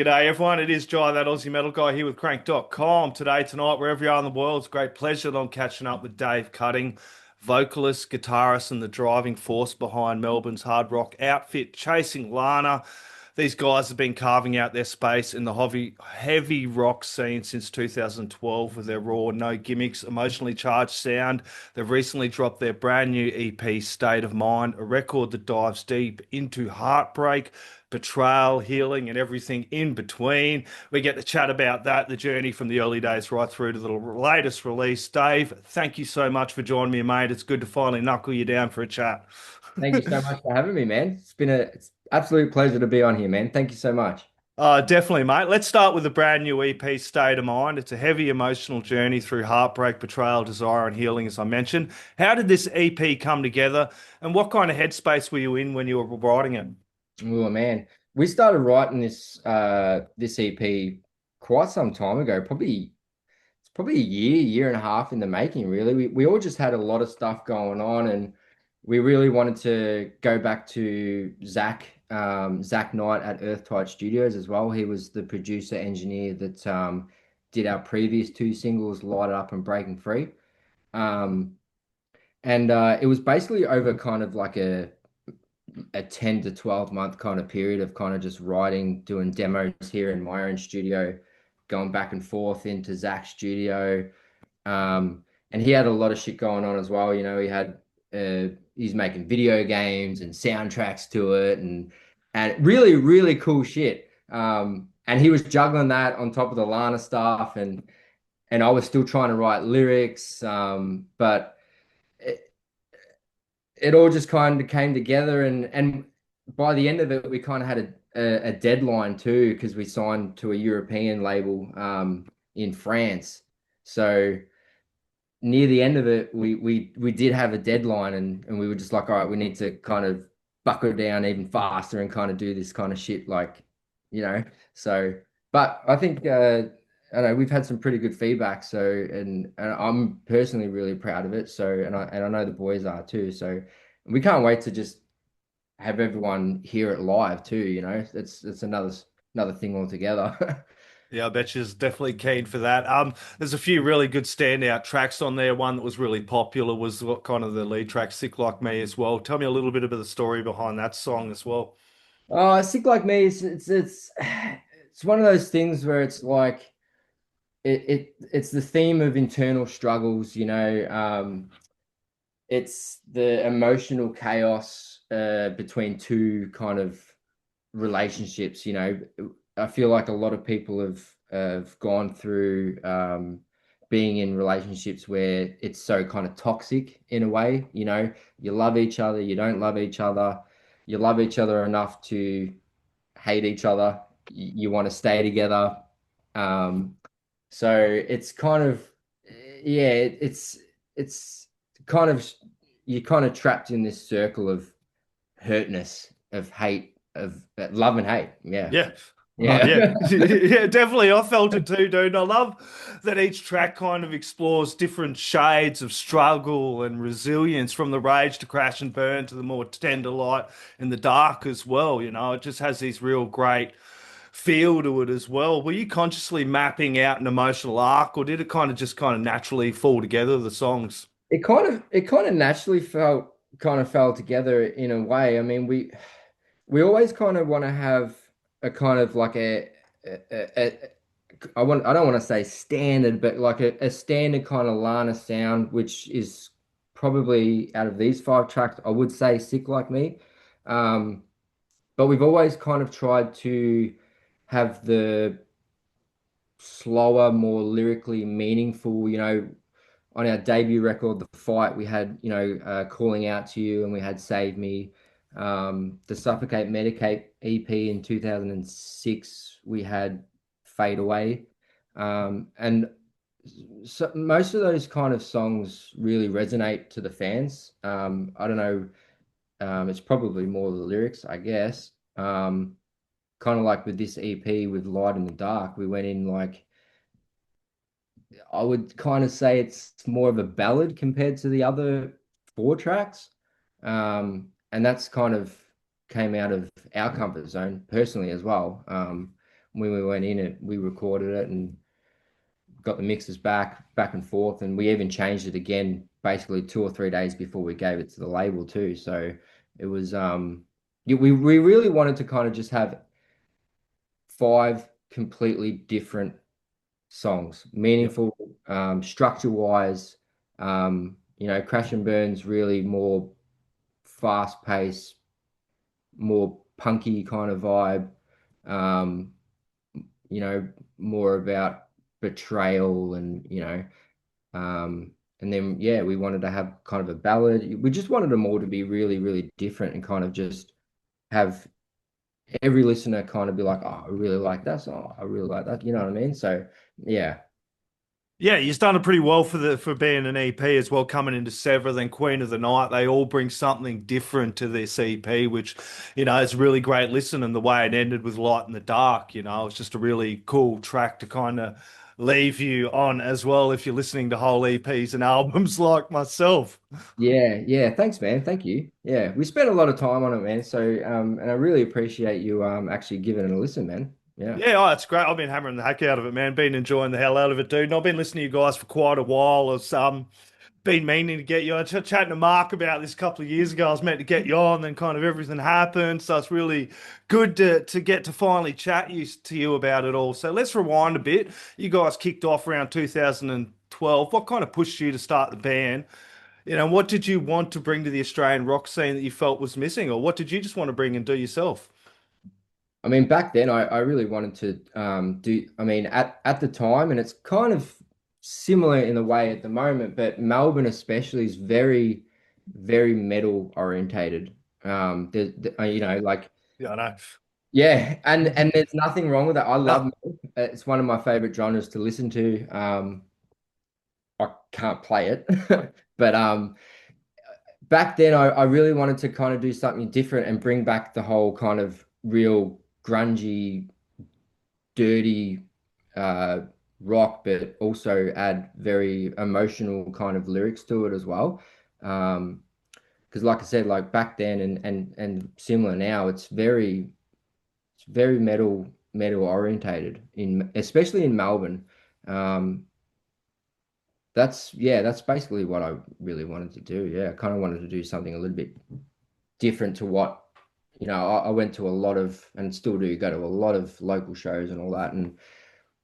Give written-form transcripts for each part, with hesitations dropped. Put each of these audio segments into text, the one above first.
G'day everyone, it is Jai, that Aussie metal guy here with Crank.com. Today, tonight, wherever you are in the world, it's a great pleasure that I'm catching up with Dave Cutting, vocalist, guitarist, and the driving force behind Melbourne's hard rock outfit, Chasing Lana. These guys have been carving out their space in the heavy rock scene since 2012 with their raw, no gimmicks, emotionally charged sound. They've recently dropped their brand new EP, State of Mind, a record that dives deep into heartbreak, betrayal, healing, and everything in between. We get to chat about that, the journey from the early days right through to the latest release. Dave, thank you so much for joining me, mate. It's good to finally knuckle you down for a chat. Thank you so much for having me, man. It's absolute pleasure to be on here, man. Thank you so much. Definitely, mate. Let's start with the brand new EP, State of Mind. It's a heavy emotional journey through heartbreak, betrayal, desire, and healing, as I mentioned. How did this EP come together, and what kind of headspace were you in when you were writing it? Oh man, we started writing this EP quite some time ago. Probably a year and a half in the making, really. We all just had a lot of stuff going on, and we really wanted to go back to Zach Knight at Earthtight Studios as well. He was the producer engineer that did our previous two singles, Light It Up and Breaking Free. Um, and it was basically over kind of like a 10 to 12 month kind of period of kind of just writing, doing demos here in my own studio, going back and forth into Zach's studio. And he had a lot of shit going on as well. You know, he's making video games and soundtracks to it, and really, really cool shit. And he was juggling that on top of the Lana stuff, and I was still trying to write lyrics. But it all just kind of came together, and by the end of it we kind of had a deadline too, because we signed to a European label in France. So near the end of it we did have a deadline, and we were just like, all right, we need to kind of buckle down even faster and kind of do this kind of shit, like, you know. So but I think I know we've had some pretty good feedback. So and I'm personally really proud of it. So and I know the boys are too. So we can't wait to just have everyone hear it live too. You know, it's another thing altogether. Yeah, I bet you's definitely keen for that. There's a few really good standout tracks on there. One that was really popular was what kind of the lead track, "Sick Like Me" as well. Tell me a little bit about the story behind that song as well. Sick Like Me is it's one of those things where it's like it's the theme of internal struggles. You know, it's the emotional chaos between two kind of relationships. You know, I feel like a lot of people have gone through being in relationships where it's so kind of toxic in a way. You know, you love each other, you don't love each other, you love each other enough to hate each other, you want to stay together. Um, so it's kind of, yeah, it's kind of, you're kind of trapped in this circle of hurtness, of hate, of love and hate. Yeah. Yeah. Yeah. Yeah. Yeah, definitely. I felt it too, dude. I love that each track kind of explores different shades of struggle and resilience, from the rage to crash and burn to the more tender light in the dark as well. You know, it just has these real great feel to it as well. Were you consciously mapping out an emotional arc, or did it kind of naturally fall together, the songs? It kind of naturally kind of fell together in a way. I mean, we always kind of want to have a kind of like a I don't want to say standard, but like a standard kind of Lana sound, which is probably, out of these five tracks, I would say Sick Like Me. Um, but we've always kind of tried to have the slower, more lyrically meaningful, you know. On our debut record, The Fight, we had, you know, Calling Out to You, and we had Save Me. The Suffocate Medicate EP in 2006, we had Fade Away. And so most of those kind of songs really resonate to the fans. I don't know, it's probably more the lyrics, I guess. Kind of like with this EP with Light in the Dark, we went in like, I would kind of say it's more of a ballad compared to the other four tracks. And that's kind of came out of our comfort zone personally as well. when we went in it, we recorded it and got the mixes back and forth, and we even changed it again basically 2 or 3 days before we gave it to the label too. So it was we really wanted to kind of just have five completely different songs, Yep. meaningful, structure wise. Crash and Burn's really more fast paced, more punky kind of vibe. Um, you know, more about betrayal and then yeah, we wanted to have kind of a ballad. We just wanted them all to be really, really different and kind of just have every listener kind of be like, oh, I really like that song. I really like that. You know what I mean? So yeah. Yeah, you've done it pretty well for being an EP as well, coming into Sever, then Queen of the Night. They all bring something different to this EP, which, is a really great listen. And the way it ended with Light in the Dark, it's just a really cool track to kind of leave you on as well if you're listening to whole EPs and albums like myself. Yeah, yeah. Thanks, man. Thank you. Yeah, we spent a lot of time on it, man. So, and I really appreciate you actually giving it a listen, man. Yeah. Yeah, oh, it's great. I've been hammering the heck out of it, man. Been enjoying the hell out of it, dude. And I've been listening to you guys for quite a while. It's been meaning to get you. Chatting to Mark about this a couple of years ago. I was meant to get you on, then kind of everything happened. So it's really good to get to finally chat to you about it all. So let's rewind a bit. You guys kicked off around 2012. What kind of pushed you to start the band? What did you want to bring to the Australian rock scene that you felt was missing, or what did you just want to bring and do yourself? I mean, back then, I really wanted to I mean, at the time, and it's kind of similar in a way at the moment, but Melbourne especially is very, very metal orientated. Like, Yeah, I know. yeah, and there's nothing wrong with that. I love metal. It's one of my favorite genres to listen to. I can't play it, but back then I really wanted to kind of do something different and bring back the whole kind of real grungy, dirty uh, rock, but also add very emotional kind of lyrics to it as well. Because like I said, like back then and similar now, it's very metal orientated in especially in Melbourne. Um, that's basically what I really wanted to do. Yeah, I kind of wanted to do something a little bit different to what, I went to a lot of and still do go to a lot of local shows and all that. And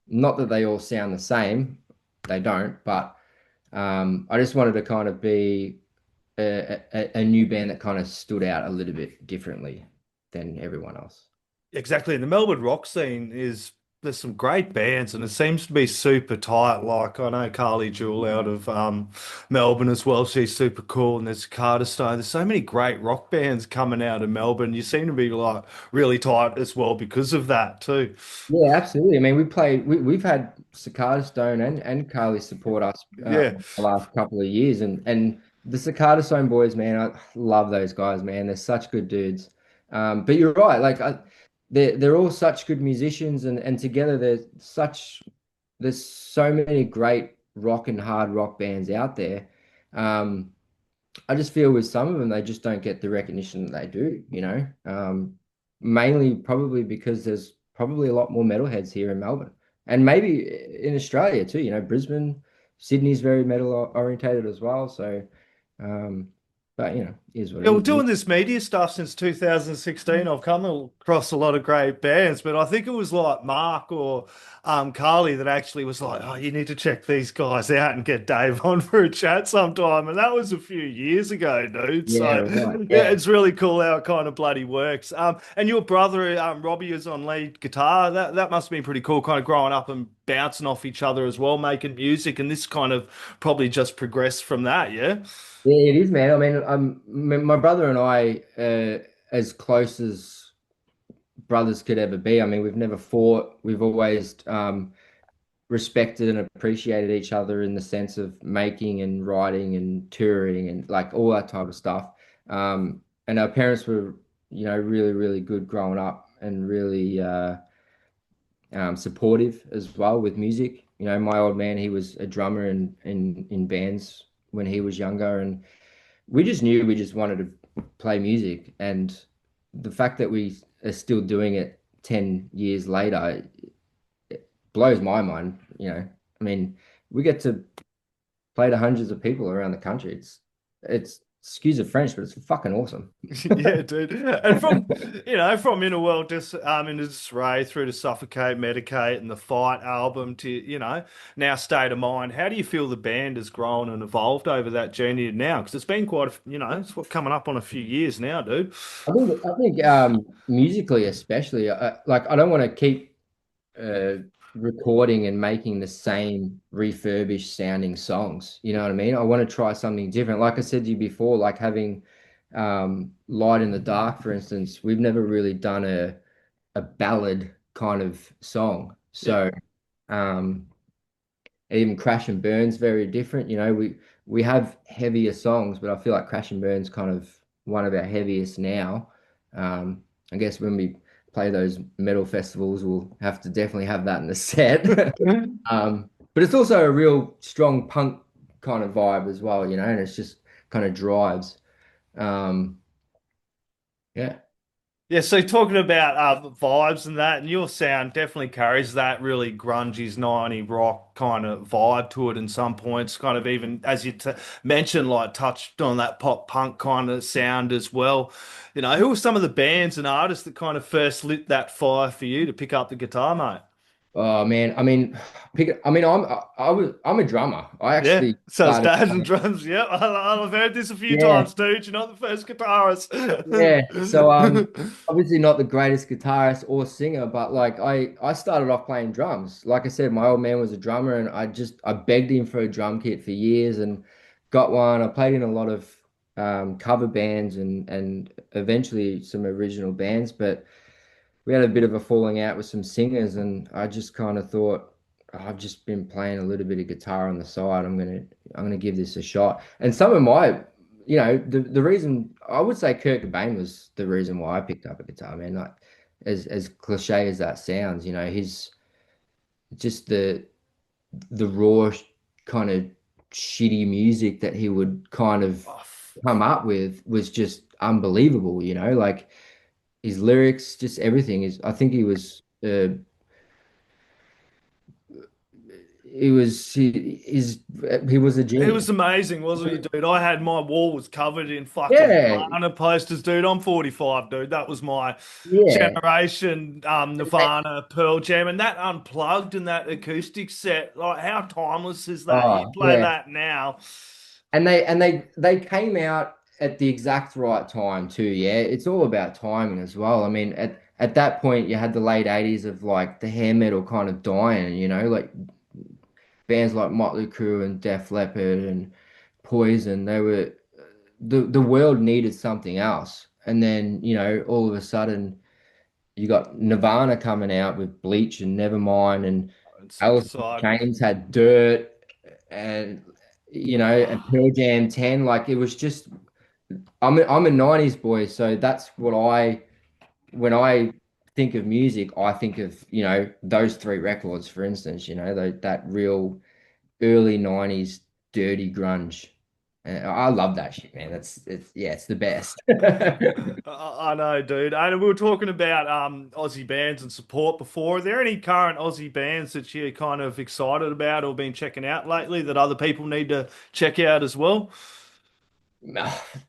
not that they all sound the same, they don't, but I just wanted to kind of be a new band that kind of stood out a little bit differently than everyone else. Exactly. And the Melbourne rock scene there's some great bands and it seems to be super tight. Like I know Carly Jewell out of Melbourne as well. She's super cool. And there's Carter Stone. There's so many great rock bands coming out of Melbourne. You seem to be like really tight as well because of that too. Yeah, absolutely. I mean, we've had Cicada Stone and Carly support us Yeah. the last couple of years, and the Cicada Stone boys, man, I love those guys, man. They're such good dudes. But you're right, like they're all such good musicians, and together there's so many great rock and hard rock bands out there. Um, I just feel with some of them, they just don't get the recognition that they do. Mainly probably because there's probably a lot more metalheads here in Melbourne and maybe in Australia too. Brisbane, Sydney's very metal orientated as well. So, um, but is what Yeah, it well, is. doing this media stuff since 2016, I've come across a lot of great bands, but I think it was like Mark or Carly that actually was like, "Oh, you need to check these guys out and get Dave on for a chat sometime." And that was a few years ago, dude. Yeah, So right. yeah, Yeah. it's really cool how it kind of bloody works. And your brother, Robbie, is on lead guitar. That must have been pretty cool, kind of growing up and bouncing off each other as well, making music. And this kind of probably just progressed from that, yeah. Yeah, it is, man. I mean, my brother and I, as close as brothers could ever be. I mean, we've never fought. We've always respected and appreciated each other in the sense of making and writing and touring and like all that type of stuff. And our parents were, really, really good growing up and really supportive as well with music. My old man, he was a drummer in bands when he was younger, and we just knew we just wanted to play music. And the fact that we are still doing it 10 years later, it blows my mind, you know. I mean, we get to play to hundreds of people around the country. It's excuse the French, but it's fucking awesome. Yeah, dude. And from from Inner World into Disarray through to Suffocate, Medicate and the Fight album to, now State of Mind. How do you feel the band has grown and evolved over that journey to now? Because it's been it's what coming up on a few years now, dude. I think musically especially, like I don't want to keep uh, recording and making the same refurbished sounding songs. You know what I mean? I want to try something different. Like I said to you before, like having Light in the Dark, for instance, we've never really done a ballad kind of song. Yeah. So um, even Crash and Burn's very different. You know, we have heavier songs, but I feel like Crash and Burn's kind of one of our heaviest now. I guess when we play those metal festivals, we'll have to definitely have that in the set. But it's also a real strong punk kind of vibe as well, you know, and it's just kind of drives. Um, yeah. Yeah, so talking about vibes and that, and your sound definitely carries that really grungy, 90 rock kind of vibe to it in some points, kind of even, as you t mentioned, like touched on that pop punk kind of sound as well. Who were some of the bands and artists that kind of first lit that fire for you to pick up the guitar, mate? Oh man, I mean, I'm a drummer. I Yeah, actually so it's started dad and playing. drums. Yep, I've heard this a few Yeah, times, dude. You're not the first guitarist. yeah. So obviously not the greatest guitarist or singer, but like I started off playing drums. Like I said, my old man was a drummer, and I begged him for a drum kit for years and got one. I played in a lot of cover bands and eventually some original bands, but we had a bit of a falling out with some singers, and I just kind of thought, "Oh, I've just been playing a little bit of guitar on the side. I'm gonna give this a shot." And some of my, the reason I would say Kurt Cobain was the reason why I picked up a guitar, man. Like as cliche as that sounds, his just the raw kind of shitty music that he would kind of Oh, come up with was just unbelievable, like his lyrics, just everything is. I think he was a it genius. was amazing, wasn't it, dude? I had my wall was covered in fucking Yeah, Nirvana posters, dude. I'm 45, dude. That was my yeah. generation. Nirvana, Pearl Jam, and that unplugged and that acoustic set. Like, how timeless is that? You Oh, play yeah. that now. And they came out at the exact right time too. Yeah, it's all about timing as well. I mean, at that point, you had the late '80s of like the hair metal kind of dying. Like bands like Motley Crue and Def Leppard and Poison. The world needed something else. And then, all of a sudden you got Nirvana coming out with Bleach and Nevermind, and It's Alice in exciting. Chains had Dirt, and and Pearl Jam 10. Like it was just I'm a 90s boy, so that's what when I think of music, I think of, those three records, for instance, that real early 90s dirty grunge. And I love that shit, man. It's the best. I know, dude. And we were talking about Aussie bands and support before. Are there any current Aussie bands that you're kind of excited about or been checking out lately that other people need to check out as well?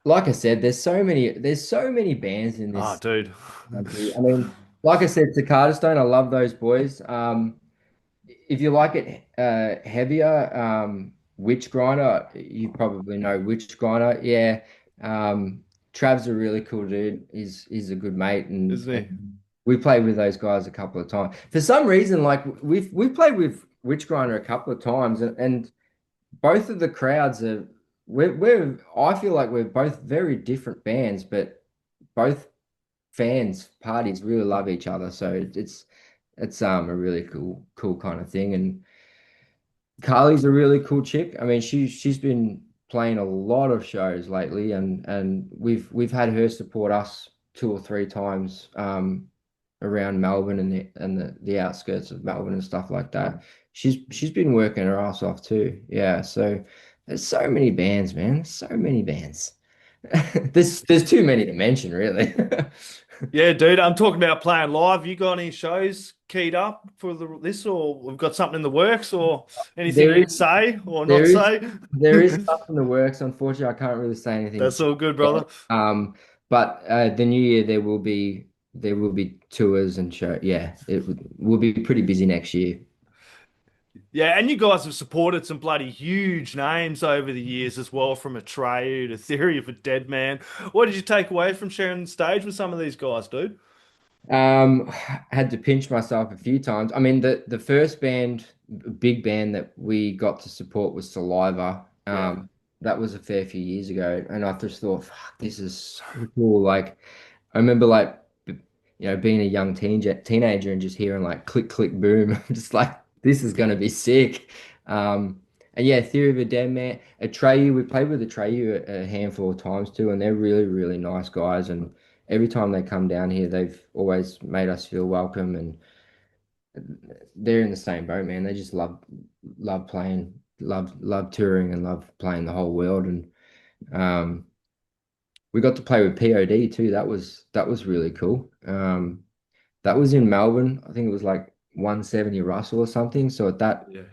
Like I said, there's so many bands in Ah, this dude. country. I mean, like I said, Cicada Stone, I love those boys. If you like it heavier, Witch Grinder, you probably know Witch Grinder. Yeah. Trav's a really cool dude. He's a good mate, and, Isn't he? and we played with those guys a couple of times. For some reason, like we've played with Witch Grinder a couple of times, and both of the crowds are we're I feel like we're both very different bands, but both fans parties really love each other. So it's a really cool kind of thing. And Carly's a really cool chick. I mean, she's been playing a lot of shows lately, and we've had her support us two or three times around Melbourne and the outskirts of Melbourne and stuff like that. She's been working her ass off too. Yeah, so there's so many bands, man. So many bands. There's too many to mention, really. Yeah, dude, I'm talking about playing live. You got any shows keyed up for this, or we've got something in the works, or anything There you is can say or there not is say? there is stuff in the works. Unfortunately, I can't really say anything That's just all good, yet. brother. But the new year there will be tours and show. Yeah, will be pretty busy next year. Yeah, and you guys have supported some bloody huge names over the years as well, from Atreyu to Theory of a Dead Man. What did you take away from sharing the stage with some of these guys, dude? Had to pinch myself a few times. I mean, the first big band that we got to support was Saliva. Yeah. That was a fair few years ago, and I just thought, fuck, this is so cool. Like, I remember being a young teenager and just hearing like click, click, boom. I'm just like, this is gonna be sick. And yeah, Theory of a Dead Man, Atreyu, we played with Atreyu a handful of times too, and they're really, really nice guys. And every time they come down here, they've always made us feel welcome, and they're in the same boat, man. They just love playing, love touring, and love playing the whole world. And um, we got to play with P.O.D too. That was really cool. That was in Melbourne. I think it was like 170 Russell or something. So Yeah.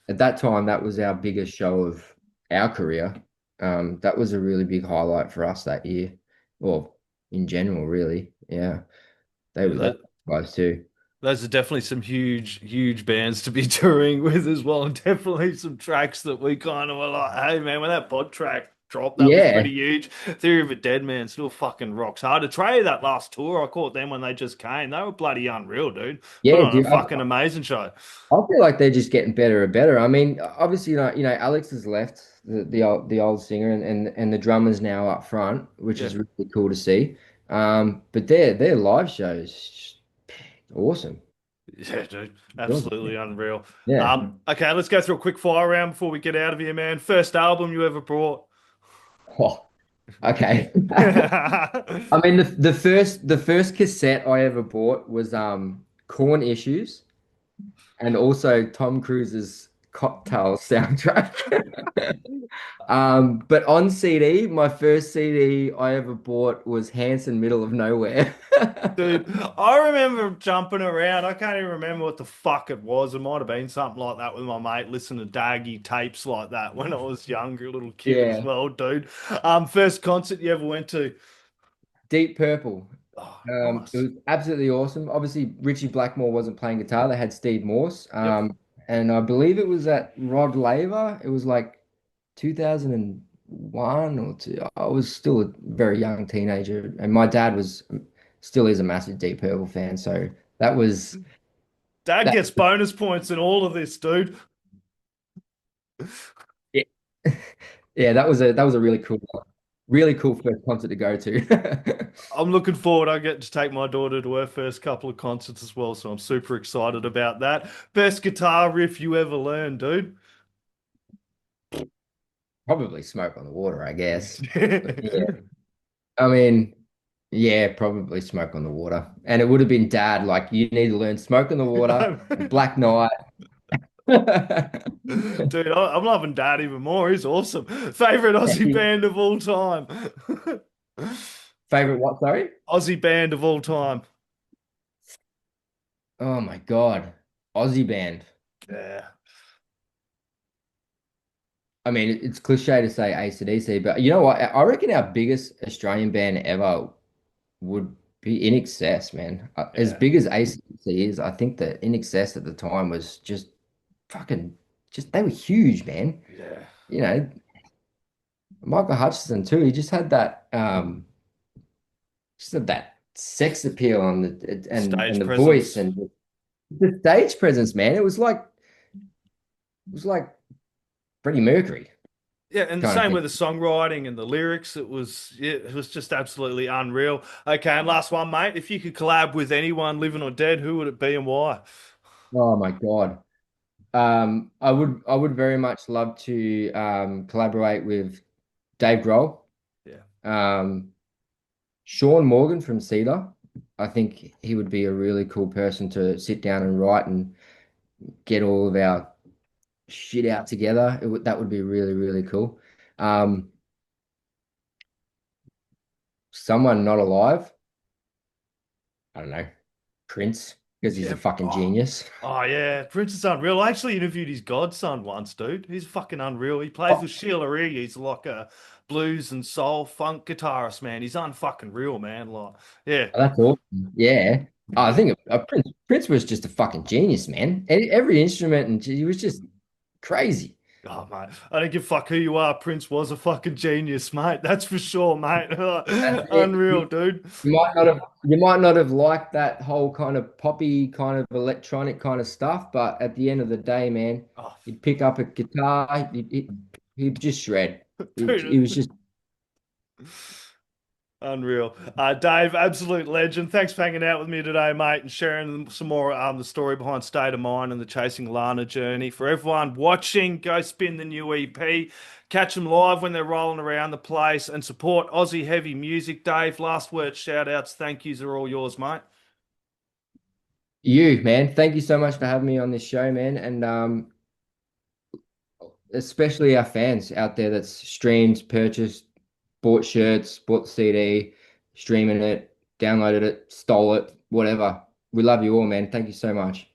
at that time, that was our biggest show of our career. That was a really big highlight for us that year, or in general, really. Yeah, Yeah, they guys too. those are definitely some huge, huge bands to be touring with as well, and definitely some tracks that we kind of were like, hey man, when that pod track dropped, that was Yeah, pretty huge. Theory of a Dead Man still fucking rocks hard. Atreyu, that last tour, I caught them when they just came. They were bloody unreal, dude. Put yeah, on a dude. fucking amazing show. I feel like they're just getting better and better. I mean, obviously, Alex has left the old singer, and the drummer's now up front, which Yeah. is really cool to see. But their live shows, just awesome. Yeah, dude. Absolutely unreal. Yeah. Okay, let's go through a quick fire round before we get out of here, man. First album you ever brought. Oh, okay. I mean, the first cassette I ever bought was Corn Issues, and also Tom Cruise's Cocktail soundtrack. But on CD, my first CD I ever bought was Hanson Middle of Nowhere. Dude, I remember jumping around. I can't even remember what the fuck it was. It might have been something like that with my mate, listening to daggy tapes like that when I was younger, little kid as Yeah, well, dude. First concert you ever went to? Deep Purple. Oh, It nice. was absolutely awesome. Obviously, Richie Blackmore wasn't playing guitar. They had Steve Morse. Yep. And I believe it was at Rod Laver. It was like 2001 or two. I was still a very young teenager, and my dad still is a massive Deep Purple fan. So that was Dad that. gets bonus points in all of this, dude. Yeah, yeah, that was a really cool first concert to go to. I'm looking forward. I get to take my daughter to her first couple of concerts as well, so I'm super excited about that. Best guitar riff you ever learned, dude? Probably Smoke on the Water, I guess. But yeah, I mean, yeah, probably Smoke on the Water. And it would have been Dad, like, you need to learn Smoke on the Water, Black Knight. Dude, I'm loving Dad even more. He's awesome. Favorite Aussie band of all time. Favorite what, sorry? Aussie band of all time. Oh my God. Aussie band. Yeah. I mean, it's cliche to say AC/DC, but you know what? I reckon our biggest Australian band ever would be In Excess, man. As Yeah. big as AC/DC is, I think that In Excess at the time was just fucking, just, they were huge, man. Yeah. You know, Michael Hutchison too. He just had that sex appeal on the and Stage the voice presence. and the stage presence, man. It was like Freddie Mercury Yeah, and the kind of same thing. with the songwriting and the lyrics. It was just absolutely unreal. Okay, and last one, mate. If you could collab with anyone, living or dead, who would it be and why? Oh my God. I would very much love to collaborate with Dave Grohl, Yeah. um, Sean Morgan from Cedar. I think he would be a really cool person to sit down and write and get all of our shit out together. That would be really, really cool. Um, Someone not alive. I don't know, Prince, because he's Yeah. a fucking Oh, genius. oh yeah. Prince is unreal. I actually interviewed his godson once, dude. He's fucking unreal. He plays Oh, with Sheila E. He's like a blues and soul funk guitarist, man. He's unfucking real, man. Like, yeah. that's awesome. Yeah. I think Prince was just a fucking genius, man. Every instrument, and he was just crazy. Oh, mate. I don't give a fuck who you are. Prince was a fucking genius, mate. That's for sure, mate. That's it. Unreal, dude. You might not have liked that whole kind of poppy, kind of electronic kind of stuff, but at the end of the day, man, Oh, he'd pick up a guitar, he'd just shred. He was dude. just Unreal. Dave, absolute legend. Thanks for hanging out with me today, mate, and sharing some more the story behind State of Mind and the Chasing Lana journey. For everyone watching, go spin the new EP. Catch them live when they're rolling around the place and support Aussie heavy music. Dave, last words, shout outs, thank yous are all yours, mate. you, man. Thank you so much for having me on this show, man. And especially our fans out there that's streamed, purchased, bought shirts, bought the CD, streaming it, downloaded it, stole it, whatever. We love you all, man. Thank you so much.